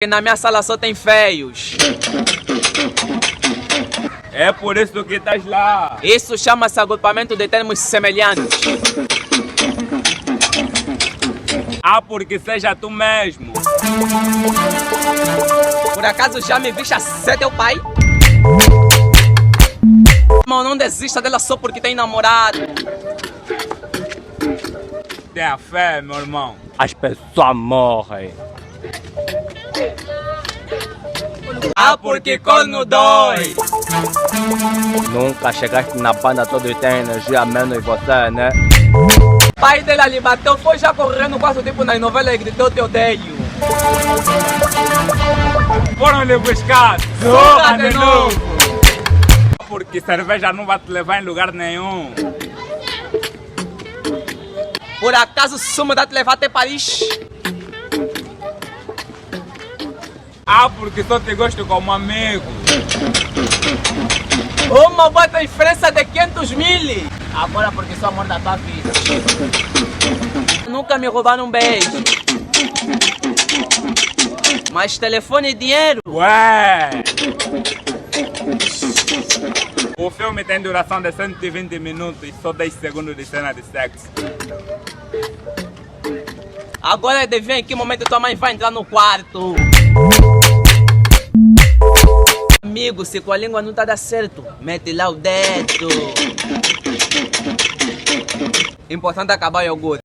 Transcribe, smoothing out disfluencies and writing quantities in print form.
Que na minha sala só tem feios. É por isso que estás lá. Isso chama-se agrupamento de termos semelhantes. Ah, porque seja tu mesmo. Por acaso já me viste a ser teu pai? Mas não desista dela só porque tem namorado. Tenha fé, meu irmão. As pessoas morrem. Ah, porque corno dói. Nunca chegaste na banda, todos têm energia, menos você, né? Pai dela lhe bateu, foi já correndo quase tipo nas novelas e gritou te odeio. Foram lhe buscar. Zorra de novo. Porque cerveja não vai te levar em lugar nenhum. Por acaso Sumo dá te levar até Paris? Ah, porque só te gosto como amigo. Uma boa transferência de 500 mil. Agora porque sou amor da tua vida. Nunca me roubaram um beijo. Mas telefone e dinheiro? Ué! O filme tem duração de 120 minutos e só 10 segundos de cena de sexo. Agora adivinha em que momento tua mãe vai entrar no quarto. Amigo, se com a língua não tá dando certo, mete lá o dedo. Importante é acabar o iogurte.